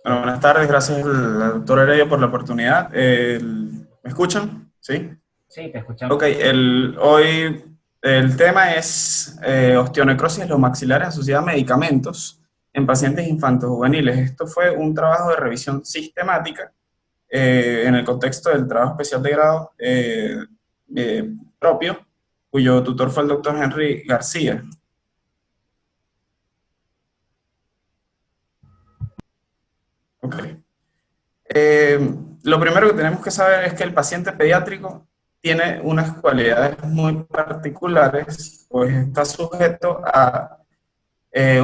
Bueno, buenas tardes, gracias al doctor Heredia por la oportunidad. ¿Me escuchan? ¿Sí? Sí, te escuchamos. Ok, hoy el tema es osteonecrosis de los maxilares asociada a medicamentos en pacientes infantos juveniles. Esto fue un trabajo de revisión sistemática en el contexto del trabajo especial de grado propio, cuyo tutor fue el doctor Henry García. Ok. Eh, lo primero que tenemos que saber es que el paciente pediátrico tiene unas cualidades muy particulares, pues está sujeto a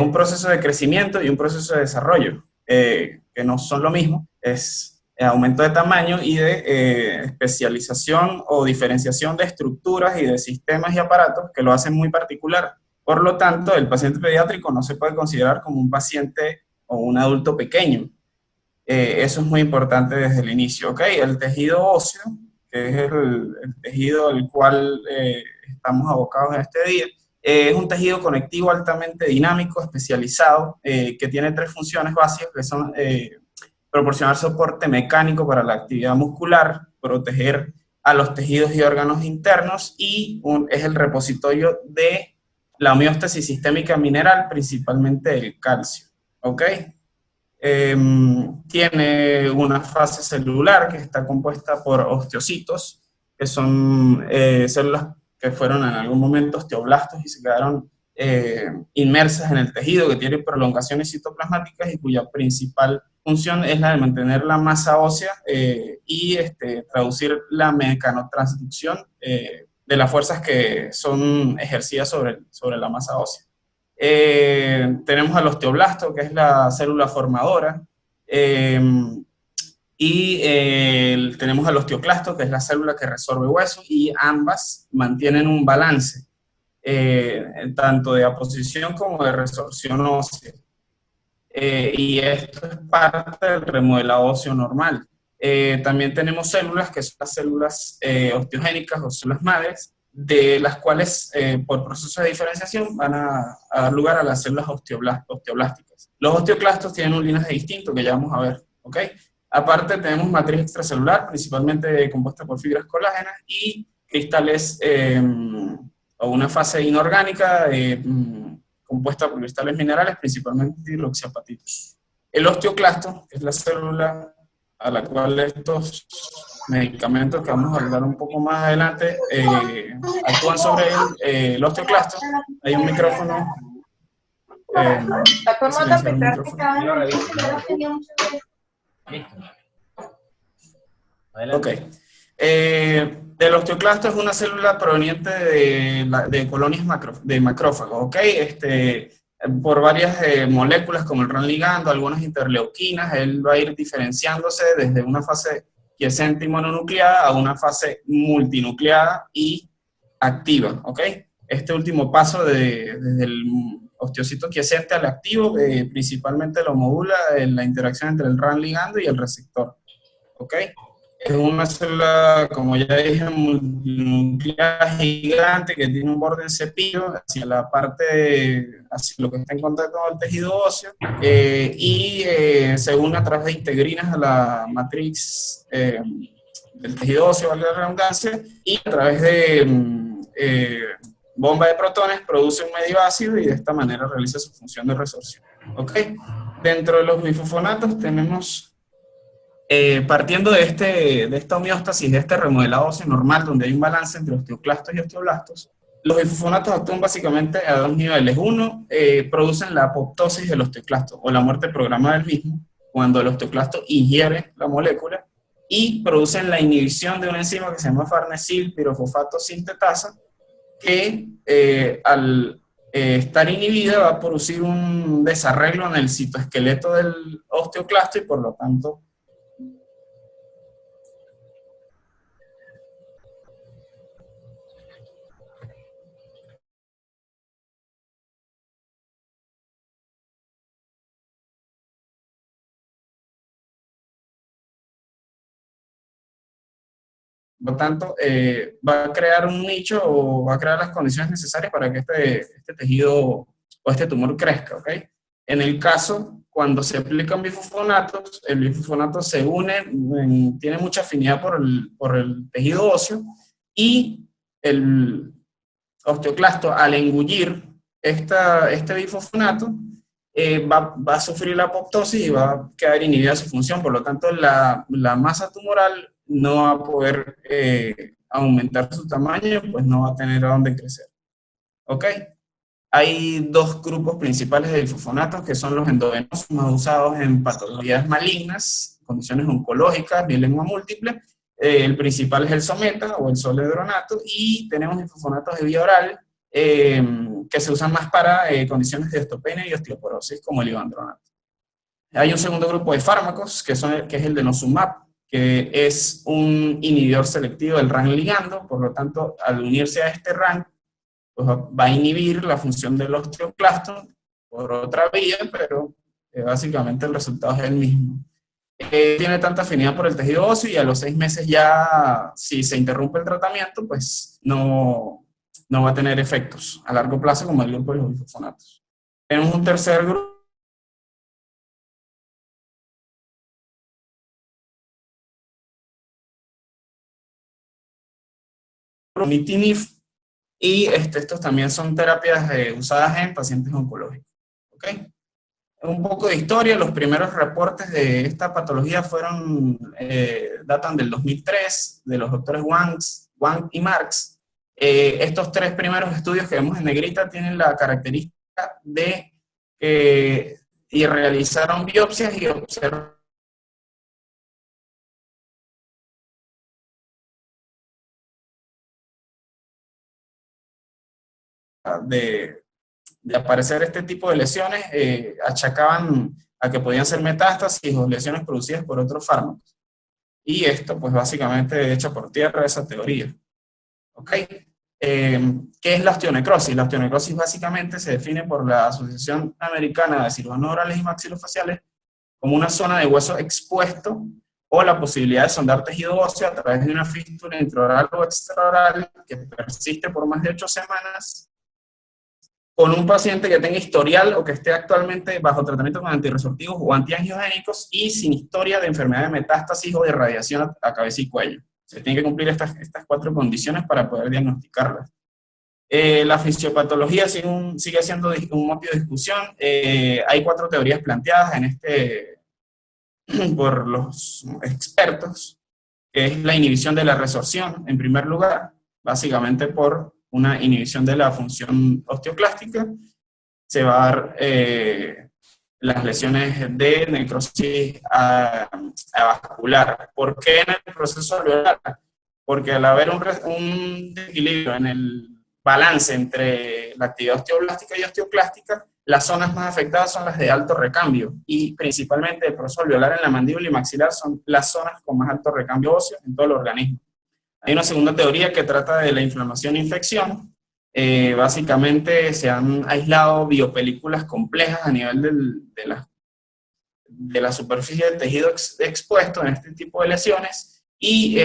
un proceso de crecimiento y un proceso de desarrollo, que no son lo mismo, es aumento de tamaño y de especialización o diferenciación de estructuras y de sistemas y aparatos que lo hacen muy particular. Por lo tanto, el paciente pediátrico no se puede considerar como un paciente o un adulto pequeño. Eso es muy importante desde el inicio, ¿ok? El tejido óseo, que es el tejido al cual estamos abocados en este día, es un tejido conectivo altamente dinámico, especializado, que tiene tres funciones básicas, que son proporcionar soporte mecánico para la actividad muscular, proteger a los tejidos y órganos internos y es el repositorio de la homeostasis sistémica mineral, principalmente del calcio, ¿ok? Eh, Tiene una fase celular que está compuesta por osteocitos, que son células que fueron en algún momento osteoblastos y se quedaron inmersas en el tejido, que tienen prolongaciones citoplasmáticas y cuya principal función es la de mantener la masa ósea y traducir la mecanotransducción de las fuerzas que son ejercidas sobre la masa ósea. Tenemos al osteoblasto, que es la célula formadora, eh, y tenemos al osteoclasto, que es la célula que resorbe hueso, y ambas mantienen un balance, tanto de aposición como de resorción ósea. Y esto es parte del remodelado óseo normal. También tenemos células que son las células osteogénicas o células madres, de las cuales por proceso de diferenciación van a dar lugar a las células osteoblásticas. Los osteoclastos tienen un linaje distinto que ya vamos a ver, ¿ok? Aparte tenemos matriz extracelular, principalmente compuesta por fibras colágenas y cristales o una fase inorgánica compuesta por cristales minerales, principalmente hidroxiapatitos. El osteoclasto, que es la célula a la cual estos medicamentos que vamos a hablar un poco más adelante actúan sobre el osteoclasto. Hay un micrófono. La forma de Silenciar el pensar que micrófono. cada uno tenía mucho que... Listo, Ok. adelante. El osteoclasto es una célula proveniente de colonias de macrófagos, ¿ok? Por varias moléculas como el RAN ligando, algunas interleuquinas, él va a ir diferenciándose desde una fase quiescente y mononucleada a una fase multinucleada y activa, ¿ok? Este último paso desde el osteocito quiescente al activo, principalmente lo modula en la interacción entre el RAN ligando y el receptor, ¿ok? Es una célula, como ya dije, multinuclear gigante que tiene un borde en cepillo hacia la parte, hacia lo que está en contacto con el tejido óseo se une a través de integrinas a la matriz del tejido óseo, valga la redundancia, y a través de bomba de protones produce un medio ácido y de esta manera realiza su función de resorción. ¿Ok? Dentro de los bifosfonatos tenemos partiendo de esta homeostasis, de este remodelado óseo normal, donde hay un balance entre osteoclastos y osteoblastos, los bifosfonatos actúan básicamente a dos niveles. Uno, producen la apoptosis del osteoclasto, o la muerte programada del mismo, cuando el osteoclasto ingiere la molécula, y producen la inhibición de una enzima que se llama farnesil pirofosfato sintetasa, que al estar inhibida va a producir un desarreglo en el citoesqueleto del osteoclasto y por lo tanto por lo tanto, va a crear un nicho o va a crear las condiciones necesarias para que este tejido o este tumor crezca, ¿ok? En el caso, cuando se aplican bifosfonatos, el bifosfonato se une, tiene mucha afinidad por el tejido óseo, y el osteoclasto, al engullir este bifosfonato, va a sufrir la apoptosis y va a quedar inhibida su función. Por lo tanto, la masa tumoral no va a poder aumentar su tamaño, pues no va a tener a dónde crecer. ¿Ok? Hay dos grupos principales de bifosfonatos, que son los endovenosos, más usados en patologías malignas, condiciones oncológicas, mieloma múltiple. El principal es el someta o el soledronato, y tenemos bifosfonatos de vía oral, que se usan más para condiciones de osteopenia y osteoporosis, como el ivandronato. Hay un segundo grupo de fármacos, que es el denosumab, que es un inhibidor selectivo del RAN ligando. Por lo tanto, al unirse a este RAN, pues va a inhibir la función del osteoclasto por otra vía, pero básicamente el resultado es el mismo. Tiene tanta afinidad por el tejido óseo, y a los 6 meses ya, si se interrumpe el tratamiento, pues no va a tener efectos a largo plazo como el grupo de los bifosfonatos. Tenemos un tercer grupo, nitinib, y estos también son terapias usadas en pacientes oncológicos. ¿Ok? Un poco de historia: los primeros reportes de esta patología datan del 2003, de los doctores Wang y Marx. Estos 3 primeros estudios que vemos en negrita tienen la característica de y realizaron biopsias y observaron de aparecer este tipo de lesiones, achacaban a que podían ser metástasis o lesiones producidas por otros fármacos. Y esto, pues básicamente, echa por tierra esa teoría. ¿Ok? ¿Qué es la osteonecrosis? La osteonecrosis básicamente se define por la Asociación Americana de Cirujanos Orales y Maxilofaciales como una zona de hueso expuesto, o la posibilidad de sondar tejido óseo a través de una fístula intraoral o extraoral que persiste por más de 8 semanas, con un paciente que tenga historial o que esté actualmente bajo tratamiento con antirresortivos o antiangiogénicos, y sin historia de enfermedad de metástasis o de radiación a cabeza y cuello. Se tienen que cumplir estas 4 condiciones para poder diagnosticarlas. La fisiopatología sigue siendo un motivo de discusión. Hay 4 teorías planteadas por los expertos, que es la inhibición de la resorción, en primer lugar, básicamente por una inhibición de la función osteoclástica. Se va a dar las lesiones de necrosis avascular. ¿Por qué en el proceso alveolar? Porque al haber un desequilibrio en el balance entre la actividad osteoblástica y osteoclástica, las zonas más afectadas son las de alto recambio, y principalmente el proceso alveolar en la mandíbula y maxilar son las zonas con más alto recambio óseo en todo el organismo. Hay una segunda teoría que trata de la inflamación e infección. Básicamente se han aislado biopelículas complejas a nivel de la superficie del tejido expuesto en este tipo de lesiones, y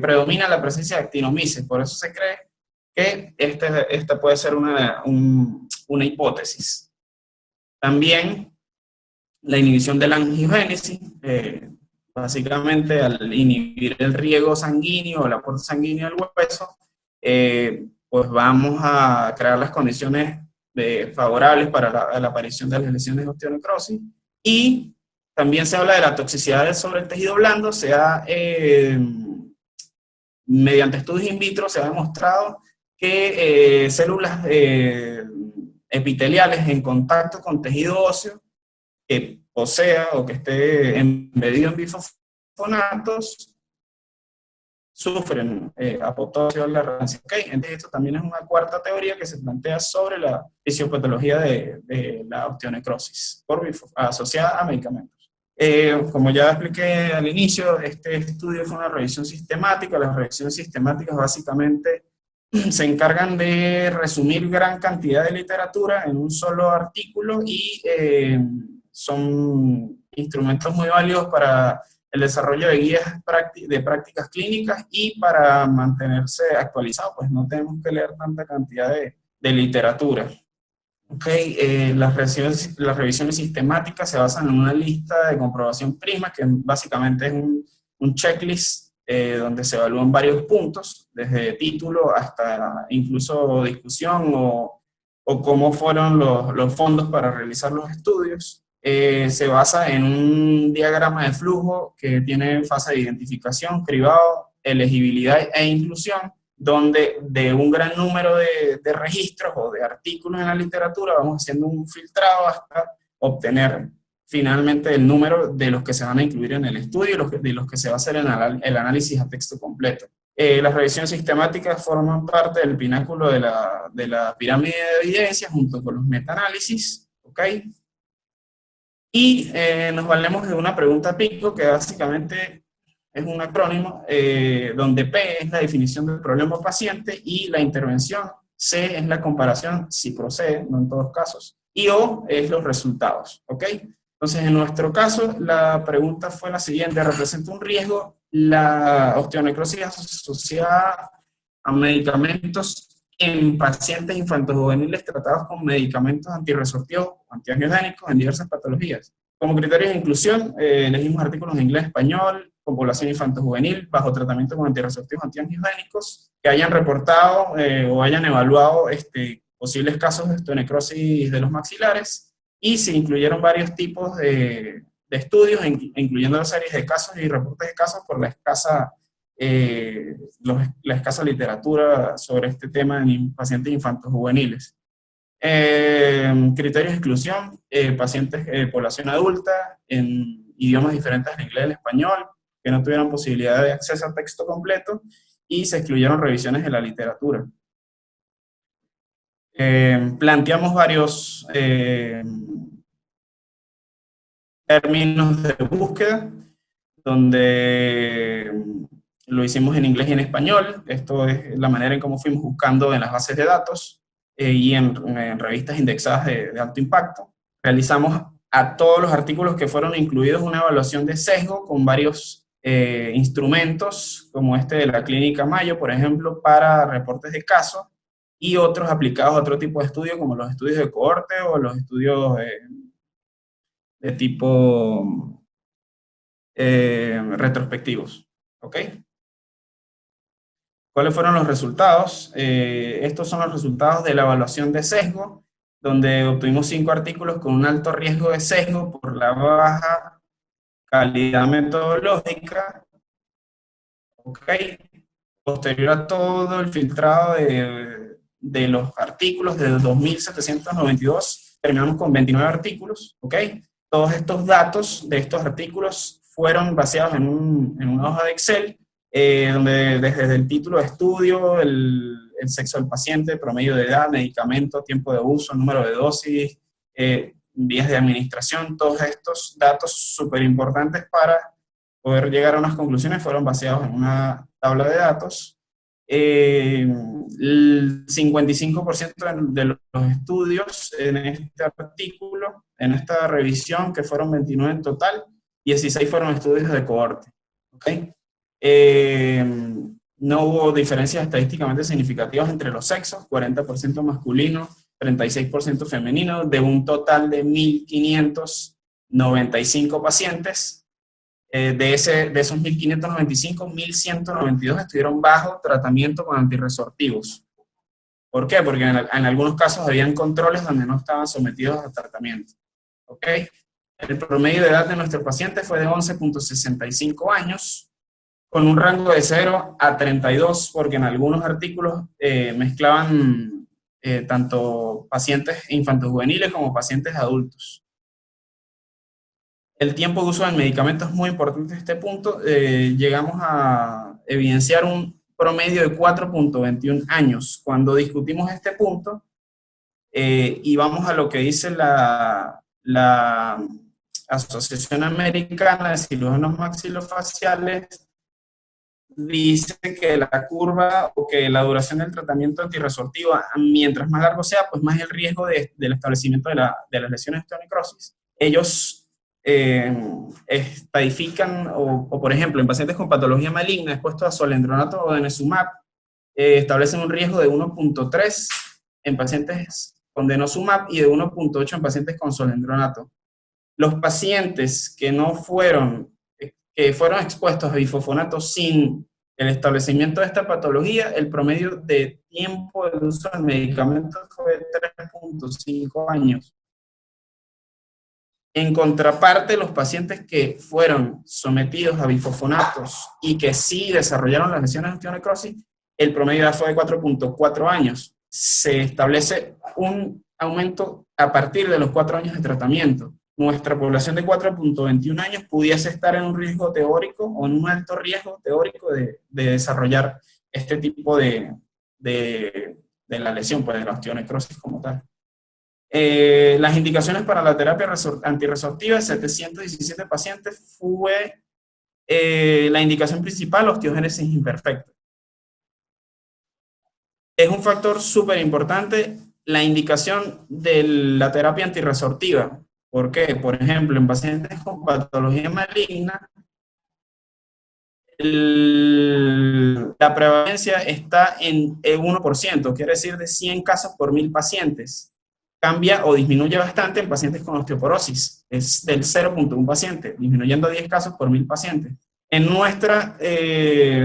predomina la presencia de actinomyces. Por eso se cree que esta puede ser una hipótesis. También la inhibición de la angiogénesis, básicamente al inhibir el riego sanguíneo o el aporte sanguíneo al hueso, pues vamos a crear las condiciones favorables para la aparición de las lesiones de osteonecrosis. Y también se habla de la toxicidad sobre el tejido blando. Mediante estudios in vitro se ha demostrado que células epiteliales en contacto con tejido óseo que posea o que esté embedido en bifosfonatos sufren apoptosis o la rancia. ¿Okay? Entonces esto también es una cuarta teoría que se plantea sobre la fisiopatología de la osteonecrosis asociada a medicamentos. Como ya expliqué al inicio, este estudio fue una revisión sistemática. Las revisiones sistemáticas básicamente se encargan de resumir gran cantidad de literatura en un solo artículo, y son instrumentos muy válidos para el desarrollo de guías de prácticas clínicas y para mantenerse actualizado, pues no tenemos que leer tanta cantidad de literatura. Okay, las revisiones sistemáticas se basan en una lista de comprobación PRISMA, que básicamente es un checklist donde se evalúan varios puntos, desde título hasta incluso discusión o cómo fueron los fondos para realizar los estudios. Se basa en un diagrama de flujo que tiene fase de identificación, cribado, elegibilidad e inclusión, donde de un gran número de registros o de artículos en la literatura vamos haciendo un filtrado hasta obtener finalmente el número de los que se van a incluir en el estudio y de los que se va a hacer el análisis a texto completo. Las revisiones sistemáticas forman parte del pináculo de la pirámide de evidencia junto con los metaanálisis, ¿ok? Y nos valemos de una pregunta pico que básicamente es un acrónimo donde P es la definición del problema paciente y la intervención, C es la comparación, si procede, no en todos casos, y O es los resultados, ¿ok? Entonces, en nuestro caso, la pregunta fue la siguiente: ¿representa un riesgo la osteonecrosis asociada a medicamentos en pacientes infantojuveniles tratados con medicamentos antirresortivos o antiangiogénicos en diversas patologías? Como criterio de inclusión, elegimos artículos en inglés y español, con población infantojuvenil, bajo tratamiento con antirresortivos antiangiogénicos, que hayan reportado o hayan evaluado posibles casos de osteonecrosis de los maxilares, y se incluyeron varios tipos de estudios, incluyendo series de casos y reportes de casos por la escasa literatura sobre este tema en pacientes infantojuveniles. Criterios de exclusión, pacientes de población adulta en idiomas diferentes al inglés y al español, que no tuvieron posibilidad de acceso a texto completo, y se excluyeron revisiones de la literatura. Planteamos varios términos de búsqueda, donde lo hicimos en inglés y en español. Esto es la manera en cómo fuimos buscando en las bases de datos y en revistas indexadas de alto impacto. Realizamos a todos los artículos que fueron incluidos una evaluación de sesgo con varios instrumentos, como este de la Clínica Mayo, por ejemplo, para reportes de casos, y otros aplicados a otro tipo de estudio, como los estudios de cohorte o los estudios de tipo retrospectivos. ¿Ok? ¿Cuáles fueron los resultados? Estos son los resultados de la evaluación de sesgo, donde obtuvimos 5 artículos con un alto riesgo de sesgo por la baja calidad metodológica. ¿Ok? Posterior a todo el filtrado de los artículos de 2.792, terminamos con 29 artículos, ¿ok? Todos estos datos de estos artículos fueron baseados en una hoja de Excel, donde desde el título de estudio, el sexo del paciente, promedio de edad, medicamento, tiempo de uso, número de dosis, vías de administración, todos estos datos súper importantes para poder llegar a unas conclusiones fueron baseados en una tabla de datos. El 55% de los estudios en este artículo, en esta revisión, que fueron 29 en total, 16 fueron estudios de cohorte. ¿Okay? No hubo diferencias estadísticamente significativas entre los sexos, 40% masculino, 36% femenino, de un total de 1.595 pacientes. De esos 1.595, 1.192 estuvieron bajo tratamiento con antirresortivos. ¿Por qué? Porque en algunos casos habían controles donde no estaban sometidos a tratamiento. ¿Ok? El promedio de edad de nuestros pacientes fue de 11.65 años, con un rango de 0 a 32, porque en algunos artículos mezclaban tanto pacientes infantojuveniles como pacientes adultos. El tiempo de uso del medicamento es muy importante en este punto. Llegamos a evidenciar un promedio de 4.21 años. Cuando discutimos este punto, y vamos a lo que dice la Asociación Americana de Cirujanos Maxilofaciales, dice que la curva o que la duración del tratamiento antirresortivo, mientras más largo sea, pues más el riesgo del establecimiento de las lesiones de osteonecrosis. Ellos estadifican, o por ejemplo, en pacientes con patología maligna expuestos a solendronato o denosumab, establecen un riesgo de 1.3 en pacientes con denosumab y de 1.8 en pacientes con solendronato. Los pacientes que fueron expuestos a bifosfonato sin el establecimiento de esta patología, el promedio de tiempo de uso del medicamento fue 3.5 años. En contraparte, los pacientes que fueron sometidos a bifosfonatos y que sí desarrollaron las lesiones de osteonecrosis, el promedio fue de 4.4 años. Se establece un aumento a partir de los 4 años de tratamiento. Nuestra población de 4.21 años pudiese estar en un riesgo teórico o en un alto riesgo teórico de desarrollar este tipo de la lesión, pues de la osteonecrosis como tal. Las indicaciones para la terapia antirresortiva de 717 pacientes fue la indicación principal, osteogénesis imperfecta. Es un factor súper importante la indicación de la terapia antirresortiva. ¿Por qué? Por ejemplo, en pacientes con patología maligna, la prevalencia está en el 1%, quiere decir de 100 casos por 1000 pacientes. Cambia o disminuye bastante en pacientes con osteoporosis, es del 0.1 paciente, disminuyendo 10 casos por 1000 pacientes. En nuestra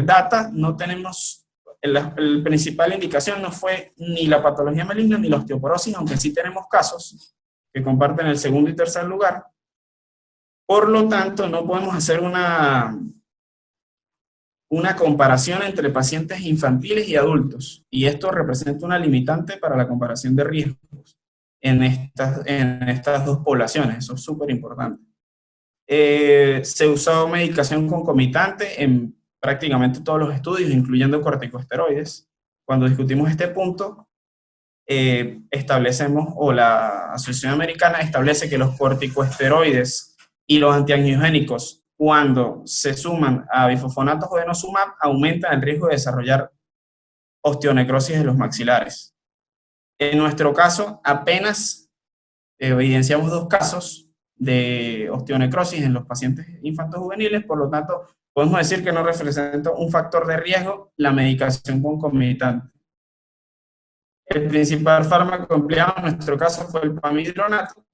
data no tenemos, la principal indicación no fue ni la patología maligna ni la osteoporosis, aunque sí tenemos casos que comparten el segundo y tercer lugar. Por lo tanto, no podemos hacer una comparación entre pacientes infantiles y adultos, y esto representa una limitante para la comparación de riesgos en estas dos poblaciones. Eso es súper importante. Se usó medicación concomitante en prácticamente todos los estudios, incluyendo corticosteroides. Cuando discutimos este punto, establecemos, o la Asociación Americana establece que los corticosteroides y los antiangiogénicos, cuando se suman a bifosfonatos o denosumab, aumentan el riesgo de desarrollar osteonecrosis de los maxilares. En nuestro caso, apenas evidenciamos 2 casos de osteonecrosis en los pacientes infantos juveniles, por lo tanto, podemos decir que no representa un factor de riesgo la medicación concomitante. El principal fármaco empleado en nuestro caso fue el pamidronato.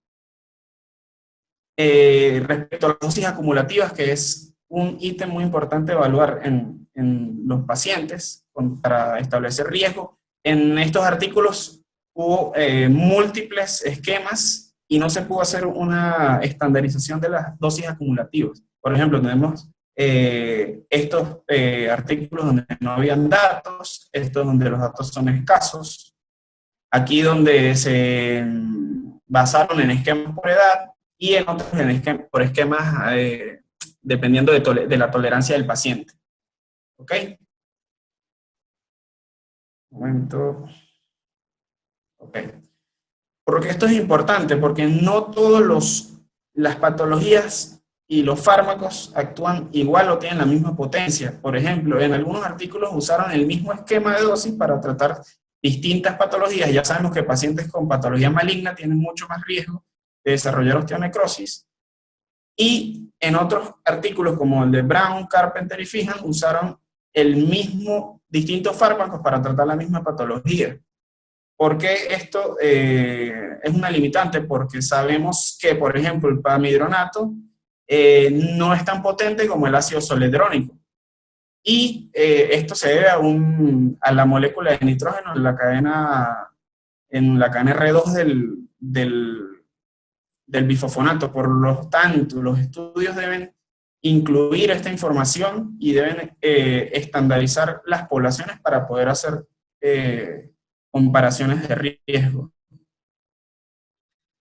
Respecto a las dosis acumulativas, que es un ítem muy importante evaluar en los pacientes para establecer riesgo, en estos artículos hubo múltiples esquemas y no se pudo hacer una estandarización de las dosis acumulativas. Por ejemplo, tenemos estos artículos donde no habían datos, estos donde los datos son escasos, aquí donde se basaron en esquemas por edad y en otros por esquemas dependiendo de la tolerancia del paciente. ¿Ok? Un momento. Ok. Porque esto es importante, porque no todas las patologías y los fármacos actúan igual o tienen la misma potencia. Por ejemplo, en algunos artículos usaron el mismo esquema de dosis para tratar distintas patologías. Ya sabemos que pacientes con patología maligna tienen mucho más riesgo de desarrollar osteonecrosis. Y en otros artículos, como el de Brown, Carpenter y Feehan, usaron distintos fármacos para tratar la misma patología. ¿Por qué esto es una limitante? Porque sabemos que, por ejemplo, el pamidronato no es tan potente como el ácido zoledrónico. Y esto se debe a la molécula de nitrógeno en la cadena R2 del bifosfonato. Por lo tanto, los estudios deben incluir esta información y deben estandarizar las poblaciones para poder hacer comparaciones de riesgo.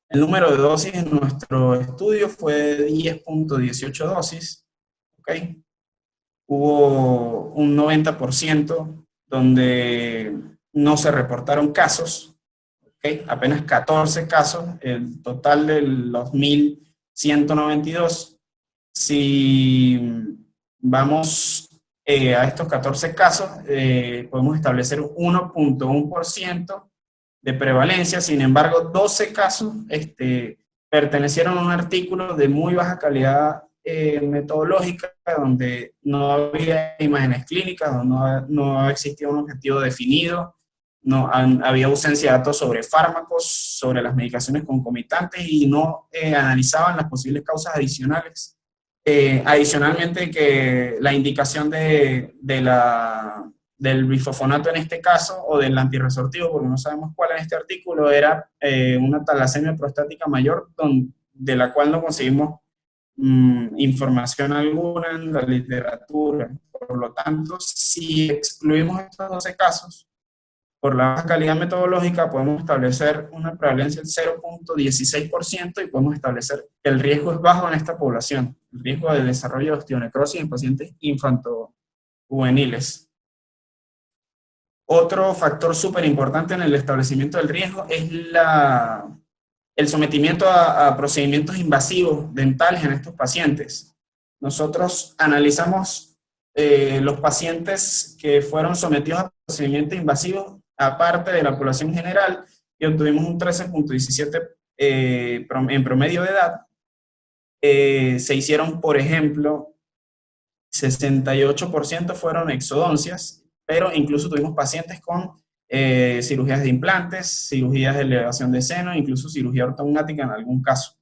El número de dosis en nuestro estudio fue de 10.18 dosis. ¿Okay? Hubo un 90% donde no se reportaron casos, ¿okay? Apenas 14 casos, el total de los 1.192. Si vamos a estos 14 casos, podemos establecer 1.1% de prevalencia. Sin embargo, 12 casos pertenecieron a un artículo de muy baja calidad metodológica, donde no había imágenes clínicas, donde no existía un objetivo definido, había ausencia de datos sobre fármacos, sobre las medicaciones concomitantes y no analizaban las posibles causas adicionales. Adicionalmente, que la indicación del bifosfonato en este caso, o del antirresortivo, porque no sabemos cuál en este artículo, era una talasemia prostática mayor, de la cual no conseguimos información alguna en la literatura. Por lo tanto, si excluimos estos 12 casos, por la baja calidad metodológica podemos establecer una prevalencia del 0.16% y podemos establecer que el riesgo es bajo en esta población, el riesgo de desarrollo de osteonecrosis en pacientes infantojuveniles. Otro factor súper importante en el establecimiento del riesgo es el sometimiento a procedimientos invasivos dentales en estos pacientes. Nosotros analizamos los pacientes que fueron sometidos a procedimientos invasivos aparte de la población general, y obtuvimos un 13.17 en promedio de edad. Se hicieron, por ejemplo, 68% fueron exodoncias, pero incluso tuvimos pacientes con cirugías de implantes, cirugías de elevación de seno, incluso cirugía ortognática en algún caso.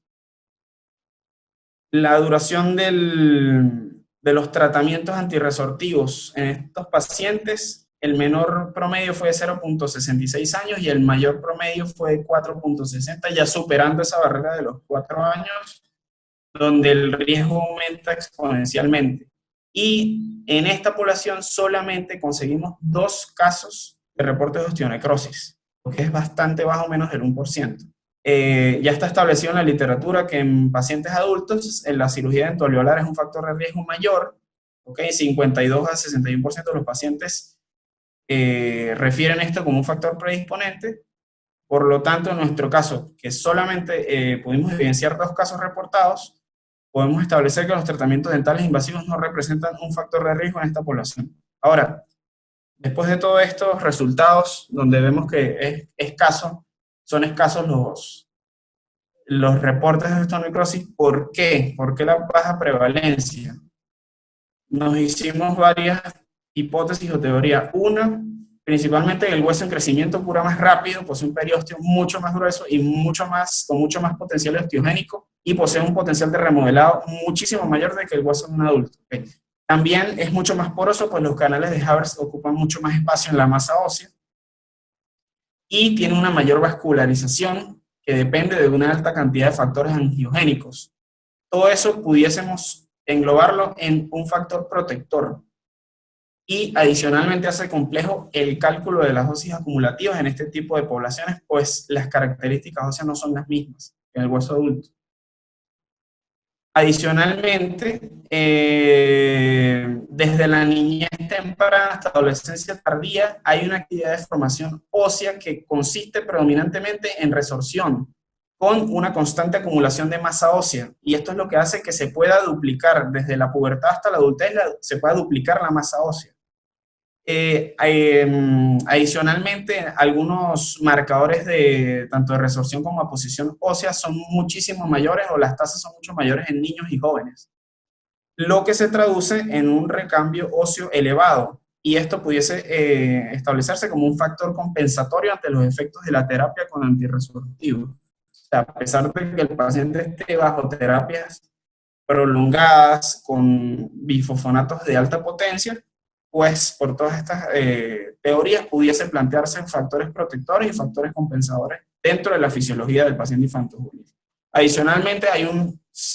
La duración de los tratamientos antirresortivos en estos pacientes, el menor promedio fue de 0.66 años y el mayor promedio fue de 4.60, ya superando esa barrera de los 4 años, donde el riesgo aumenta exponencialmente. Y en esta población solamente conseguimos 2 casos de reportes de osteonecrosis, lo que es bastante bajo, menos del 1%. Ya está establecido en la literatura que en pacientes adultos en la cirugía dentoalveolar es un factor de riesgo mayor, 52 a 61% de los pacientes refieren esto como un factor predisponente. Por lo tanto, en nuestro caso, que solamente pudimos evidenciar 2 casos reportados, podemos establecer que los tratamientos dentales invasivos no representan un factor de riesgo en esta población. Ahora, después de todos estos resultados, donde vemos que son escasos los reportes de osteonecrosis, ¿por qué? ¿Por qué la baja prevalencia? Nos hicimos varias hipótesis o teorías. Una, principalmente el hueso en crecimiento cura más rápido, posee un periósteo mucho más grueso y con mucho más potencial osteogénico, y posee un potencial de remodelado muchísimo mayor de que el hueso de un adulto. También es mucho más poroso, pues los canales de Havertz ocupan mucho más espacio en la masa ósea, y tiene una mayor vascularización que depende de una alta cantidad de factores angiogénicos. Todo eso pudiésemos englobarlo en un factor protector. Y adicionalmente hace complejo el cálculo de las dosis acumulativas en este tipo de poblaciones, pues las características óseas no son las mismas que en el hueso adulto. Adicionalmente, desde la niñez temprana hasta la adolescencia tardía, hay una actividad de formación ósea que consiste predominantemente en resorción, con una constante acumulación de masa ósea. Y esto es lo que hace que se pueda duplicar, desde la pubertad hasta la adultez, se pueda duplicar la masa ósea. Adicionalmente, algunos marcadores tanto de resorción como aposición ósea son muchísimo mayores, o las tasas son mucho mayores en niños y jóvenes, lo que se traduce en un recambio óseo elevado, y esto pudiese establecerse como un factor compensatorio ante los efectos de la terapia con antirresortivo. O sea, a pesar de que el paciente esté bajo terapias prolongadas con bifosfonatos de alta potencia, pues por todas estas teorías pudiese plantearse factores protectores y factores compensadores dentro de la fisiología del paciente infantojuvenil. Adicionalmente,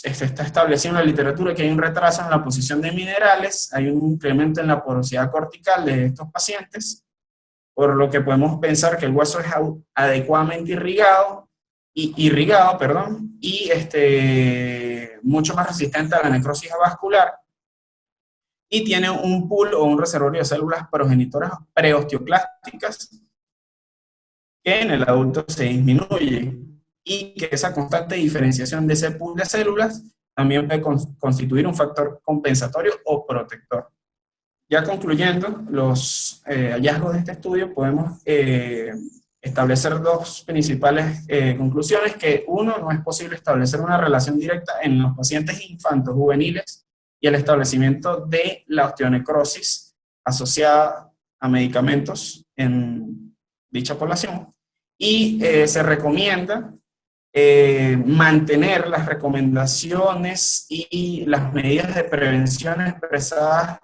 está establecido en la literatura que hay un retraso en la posición de minerales, hay un incremento en la porosidad cortical de estos pacientes, por lo que podemos pensar que el hueso es adecuadamente irrigado, y mucho más resistente a la necrosis avascular, y tiene un pool o un reservorio de células progenitoras preosteoclásticas que en el adulto se disminuye, y que esa constante diferenciación de ese pool de células también puede constituir un factor compensatorio o protector. Ya concluyendo los hallazgos de este estudio, podemos establecer 2 principales conclusiones: que uno, no es posible establecer una relación directa en los pacientes infantojuveniles y el establecimiento de la osteonecrosis asociada a medicamentos en dicha población, y se recomienda mantener las recomendaciones y las medidas de prevención expresadas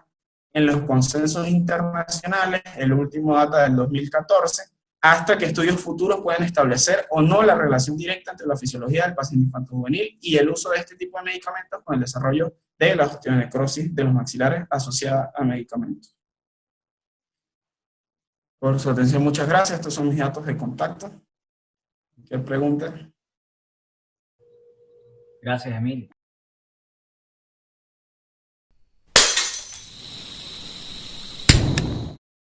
en los consensos internacionales, el último data del 2014, hasta que estudios futuros puedan establecer o no la relación directa entre la fisiología del paciente infanto-juvenil y el uso de este tipo de medicamentos con el desarrollo de la osteonecrosis de los maxilares asociada a medicamentos. Por su atención, muchas gracias. Estos son mis datos de contacto. ¿Qué pregunta? Gracias, Emilio.